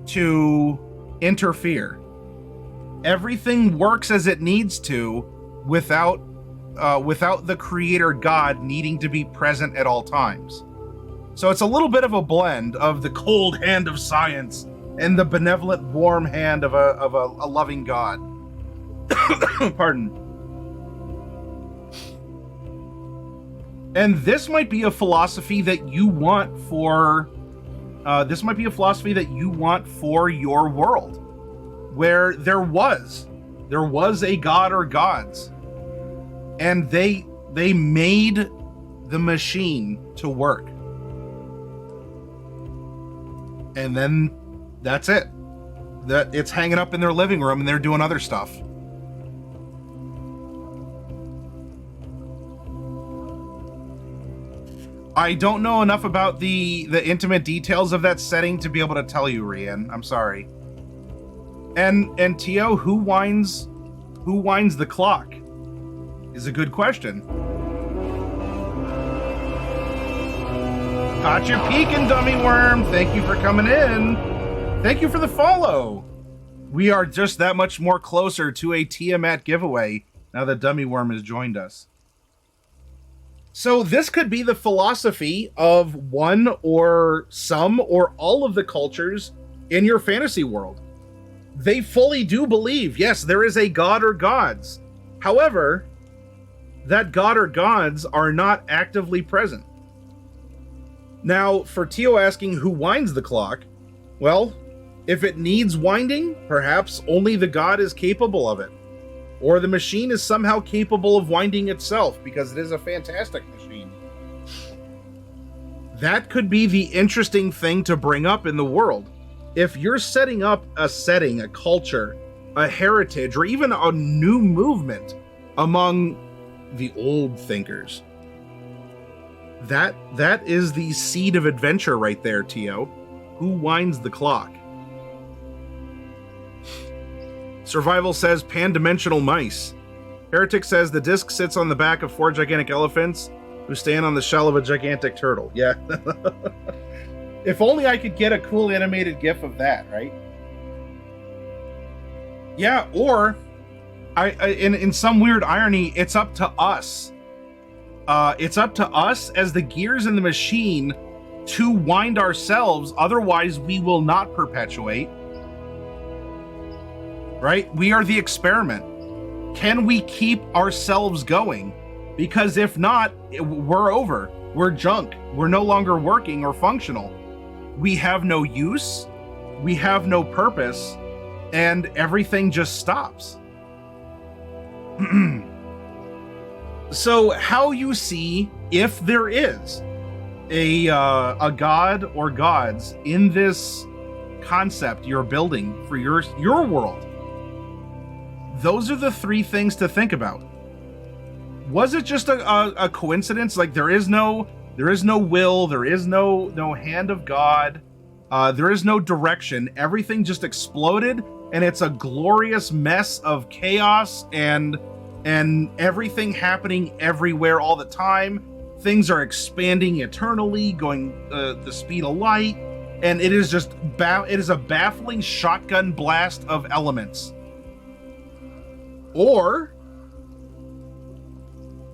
to interfere. Everything works as it needs to without the creator God needing to be present at all times. So it's a little bit of a blend of the cold hand of science and the benevolent, warm hand of a loving God. Pardon. And this might be a philosophy that you want for your world, where there was a god or gods, and they made the machine to work, and then that's it. That it's hanging up in their living room and they're doing other stuff. I don't know enough about the intimate details of that setting to be able to tell you, Rian. I'm sorry. And Tio, who winds the clock is a good question. Caught you peeking, dummy worm. Thank you for coming in. Thank you for the follow. We are just that much more closer to a Tiamat giveaway now that Dummy Worm has joined us. So this could be the philosophy of one or some or all of the cultures in your fantasy world. They fully do believe, yes, there is a god or gods. However, that god or gods are not actively present. Now, for Tio asking who winds the clock, well, if it needs winding, perhaps only the god is capable of it. Or the machine is somehow capable of winding itself, because it is a fantastic machine. That could be the interesting thing to bring up in the world. If you're setting up a setting, a culture, a heritage, or even a new movement among the old thinkers, that is the seed of adventure right there, Tio. Who winds the clock? Survival says pan-dimensional mice. Heretic says the disc sits on the back of 4 gigantic elephants who stand on the shell of a gigantic turtle. Yeah. If only I could get a cool animated GIF of that, right? Yeah, or in some weird irony, it's up to us. It's up to us as the gears in the machine to wind ourselves, otherwise we will not perpetuate. Right? We are the experiment. Can we keep ourselves going? Because if not, we're over. We're junk. We're no longer working or functional. We have no use. We have no purpose. And everything just stops. So how you see if there is a god or gods in this concept you're building for your world, those are the 3 things to think about. Was it just a coincidence? Like there is no will, there is no hand of God, there is no direction. Everything just exploded, and it's a glorious mess of chaos and everything happening everywhere all the time. Things are expanding eternally, going the speed of light, and it is just it is a baffling shotgun blast of elements. Or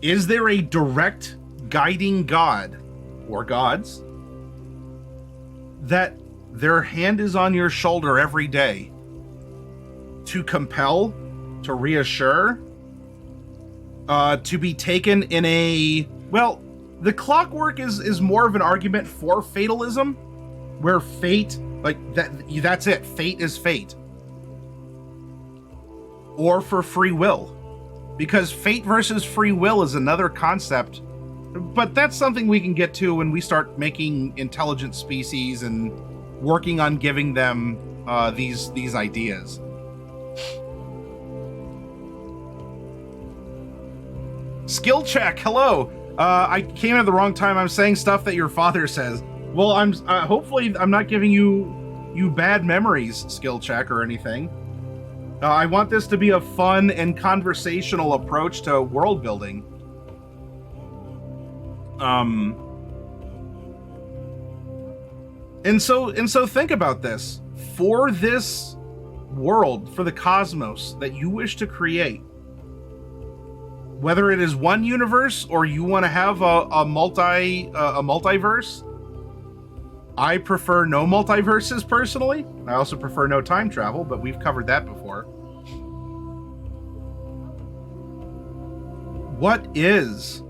is there a direct guiding god or gods that their hand is on your shoulder every day to compel, to reassure, to be taken in a... Well, the Clockwork is more of an argument for fatalism, where fate, like that's it. Fate is fate. Or for free will. Because fate versus free will is another concept, but that's something we can get to when we start making intelligent species and working on giving them these ideas. Skill check, hello. I came in at the wrong time. I'm saying stuff that your father says. Well, I'm hopefully I'm not giving you bad memories, skill check, or anything. I want this to be a fun and conversational approach to world building. And so think about this. For this world, for the cosmos that you wish to create, whether it is one universe or you want to have a multiverse, I prefer no multiverses personally. I also prefer no time travel, but we've covered that before. What is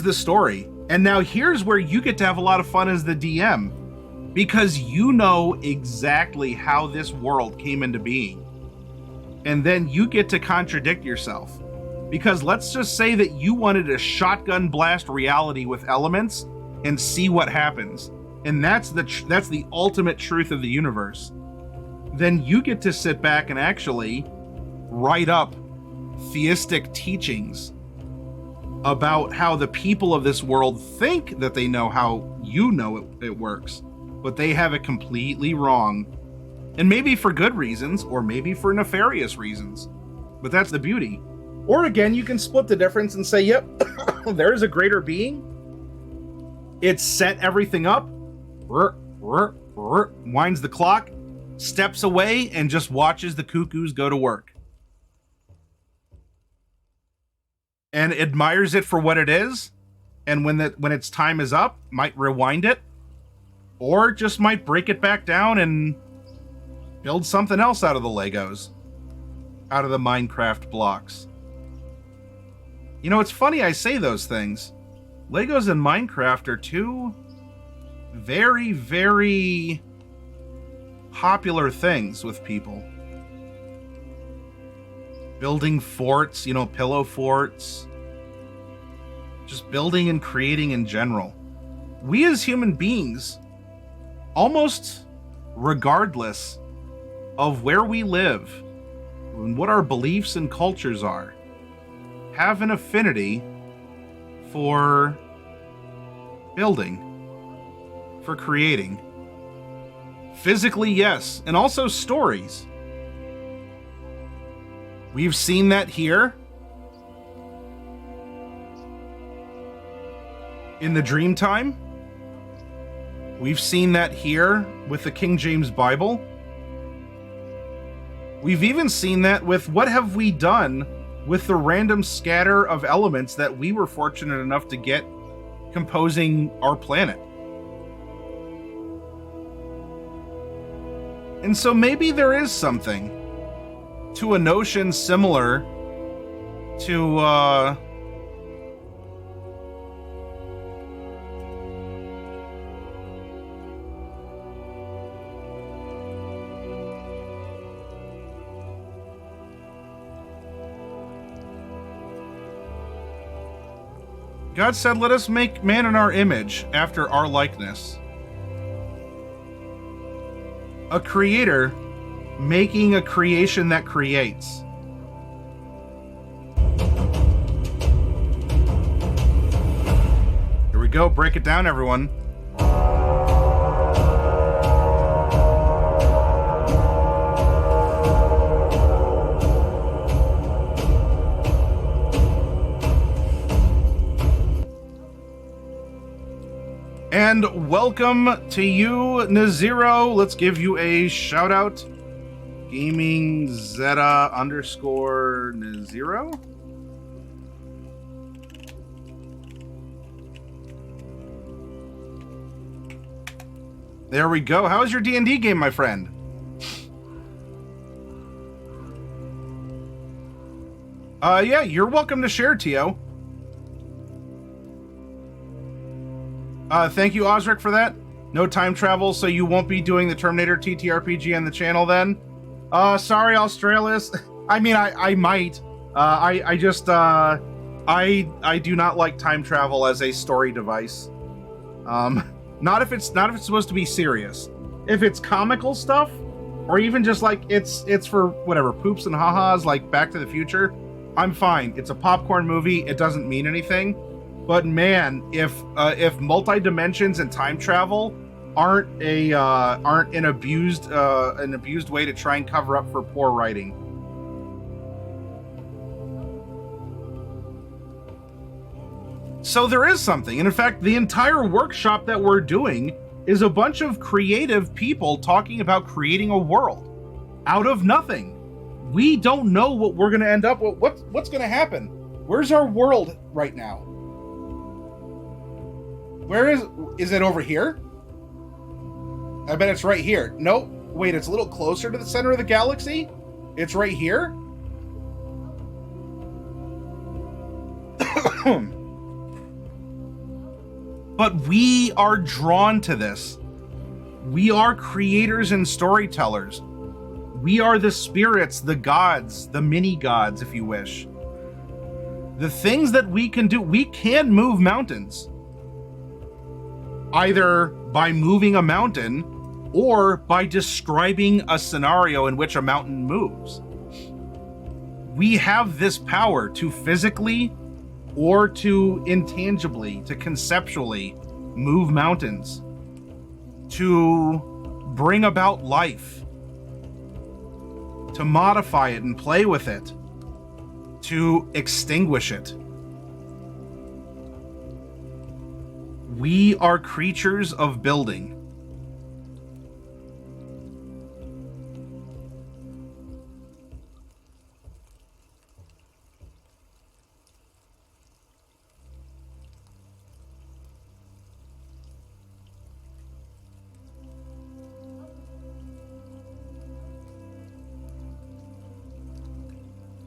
the story? And now here's where you get to have a lot of fun as the DM, because you know exactly how this world came into being. And then you get to contradict yourself. Because let's just say that you wanted to shotgun blast reality with elements and see what happens, and that's the ultimate truth of the universe. Then you get to sit back and actually write up theistic teachings about how the people of this world think that they know how you know it works, but they have it completely wrong, and maybe for good reasons or maybe for nefarious reasons, but that's the beauty. Or again, you can split the difference and say, yep, there is a greater being. It set everything up, winds the clock, steps away, and just watches the cuckoos go to work. And admires it for what it is, and when its time is up, might rewind it, or just might break it back down and build something else out of the Legos, out of the Minecraft blocks. You know, it's funny I say those things. Legos and Minecraft are two very, very popular things with people. Building forts, you know, pillow forts. Just building and creating in general. We as human beings, almost regardless of where we live and what our beliefs and cultures are, have an affinity for building, for creating. Physically, yes, and also stories. We've seen that here in the Dreamtime. We've seen that here with the King James Bible. We've even seen that with what have we done with the random scatter of elements that we were fortunate enough to get composing our planet. And so maybe there is something to a notion similar to God said, "Let us make man in our image, after our likeness." A creator making a creation that creates. Here we go. Break it down, everyone. And welcome to you, Naziro. Let's give you a shout out. Gaming Zeta _ Naziro. There we go. How's your D&D game, my friend? Yeah, you're welcome to share, Tio. Thank you, Osric, for that. No time travel, so you won't be doing the Terminator TTRPG on the channel then? Sorry, Australis. I mean, I might. I do not like time travel as a story device. Not if it's supposed to be serious. If it's comical stuff, or even just like it's for whatever poops and ha-has, like Back to the Future, I'm fine. It's a popcorn movie. It doesn't mean anything. But man, if multi-dimensions and time travel aren't an abused way to try and cover up for poor writing. So there is something, and in fact, the entire workshop that we're doing is a bunch of creative people talking about creating a world out of nothing. We don't know what we're going to end up with. What's going to happen? Where's our world right now? Where is it over here? I bet it's right here. Nope. Wait, it's a little closer to the center of the galaxy? It's right here? But we are drawn to this. We are creators and storytellers. We are the spirits, the gods, the mini-gods, if you wish. The things that we can do, we can move mountains. Either by moving a mountain or by describing a scenario in which a mountain moves. We have this power to physically or to intangibly, to conceptually move mountains, to bring about life, to modify it and play with it, to extinguish it. We are creatures of building.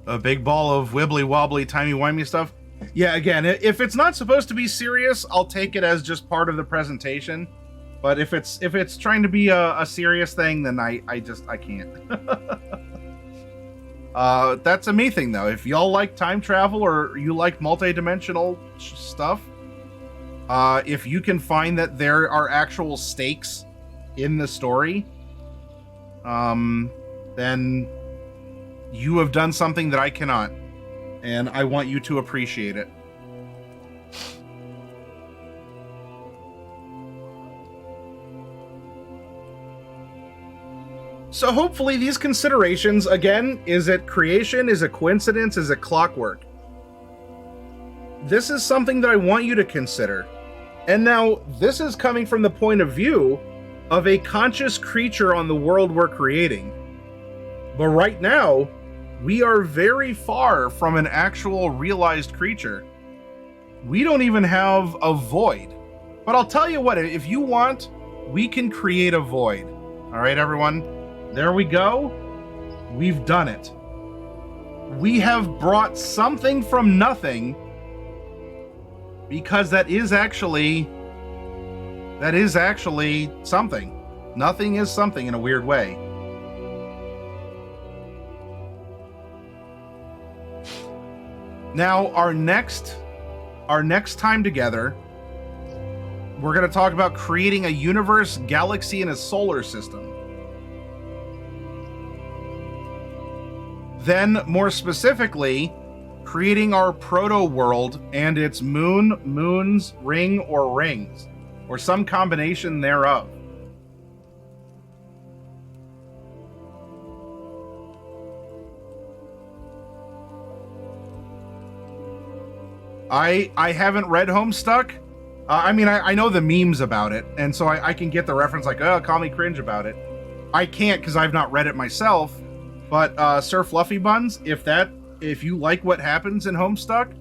A big ball of wibbly wobbly timey wimey stuff. Yeah, again, if it's not supposed to be serious, I'll take it as just part of the presentation. But if it's trying to be a serious thing, then I can't. That's a me thing, though. If y'all like time travel or you like multi-dimensional stuff, if you can find that there are actual stakes in the story, then you have done something that I cannot, and I want you to appreciate it. So hopefully these considerations, again, is it creation? Is it coincidence? Is it clockwork? This is something that I want you to consider. And now, this is coming from the point of view of a conscious creature on the world we're creating. But right now, we are very far from an actual realized creature. We don't even have a void. But I'll tell you what, if you want, we can create a void. All right, everyone? There we go. We've done it. We have brought something from nothing, because that is actually something. Nothing is something in a weird way. Now, our next time together, we're going to talk about creating a universe, galaxy, and a solar system. Then, more specifically, creating our proto-world and its moon, moons, ring, or rings, or some combination thereof. I haven't read Homestuck. I mean, I know the memes about it, and so I can get the reference, like, oh, call me cringe about it. I can't because I've not read it myself, but Sir Fluffy Buns, if you like what happens in Homestuck,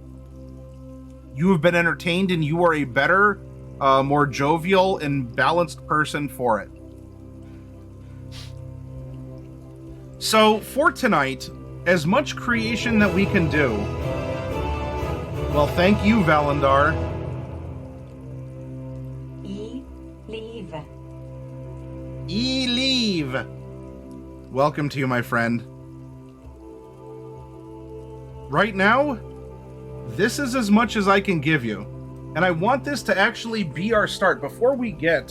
you have been entertained and you are a better, more jovial and balanced person for it. So, for tonight, as much creation that we can do, well, thank you, Valandar. Leave. Welcome to you, my friend. Right now, this is as much as I can give you. And I want this to actually be our start before we get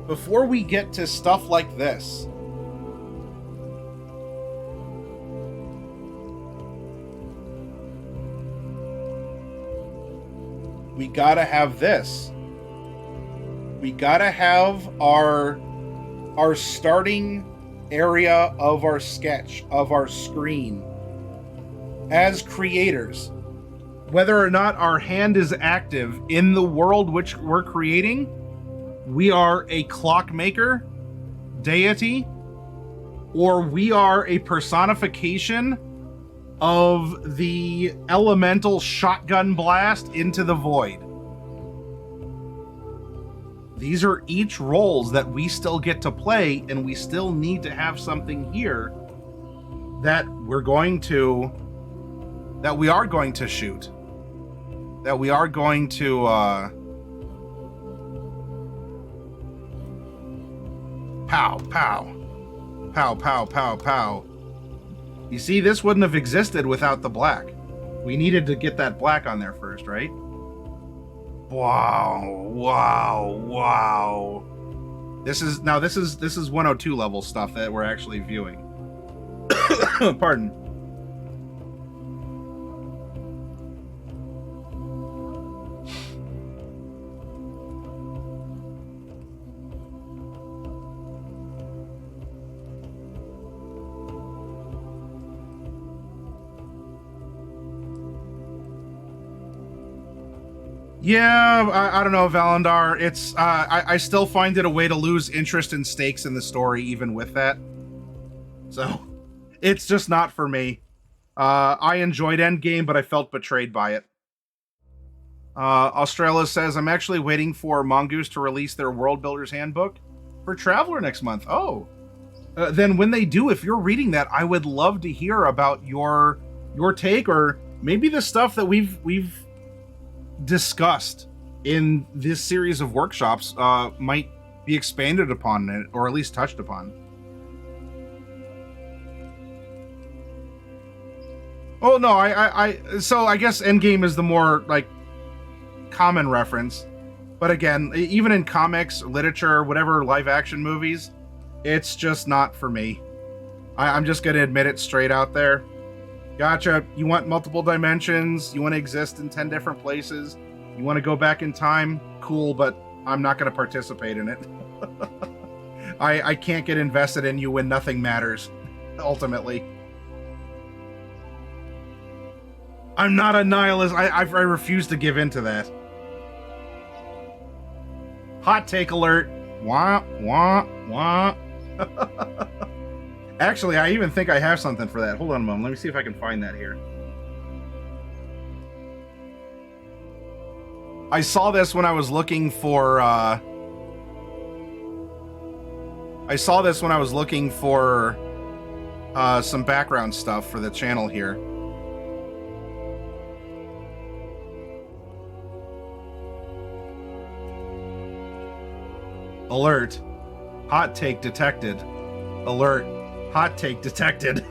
to stuff like this. We gotta have this. We gotta have our starting area of our sketch, of our screen. As creators, whether or not our hand is active in the world which we're creating, we are a clockmaker, deity, or we are a personification of the elemental shotgun blast into the void. These are each roles that we still get to play, and we still need to have something here that we are going to shoot. That we are going to pow, pow. Pow, pow, pow, pow. You see, this wouldn't have existed without the black. We needed to get that black on there first, right? Wow, wow, wow. This is 102 level stuff that we're actually viewing. Pardon. Yeah, I don't know, Valandar. It's I still find it a way to lose interest and stakes in the story, even with that. So, it's just not for me. I enjoyed Endgame, but I felt betrayed by it. Australia says, I'm actually waiting for Mongoose to release their World Builder's Handbook for Traveler next month. Oh. Then when they do, if you're reading that, I would love to hear about your take, or maybe the stuff that we've discussed in this series of workshops might be expanded upon it, or at least touched upon. Oh no, so I guess Endgame is the more like common reference, but again, even in comics, literature, whatever, live action movies, it's just not for me. I'm just gonna admit it straight out there. Gotcha. You want multiple dimensions. You want to exist in 10 different places. You want to go back in time. Cool, but I'm not going to participate in it. I can't get invested in you when nothing matters, ultimately. I'm not a nihilist. I refuse to give in to that. Hot take alert. Wah, wah, wah. Actually, I even think I have something for that. Hold on a moment. Let me see if I can find that here. I saw this when I was looking for, some background stuff for the channel here. Alert. Hot take detected. Alert. Hot take detected.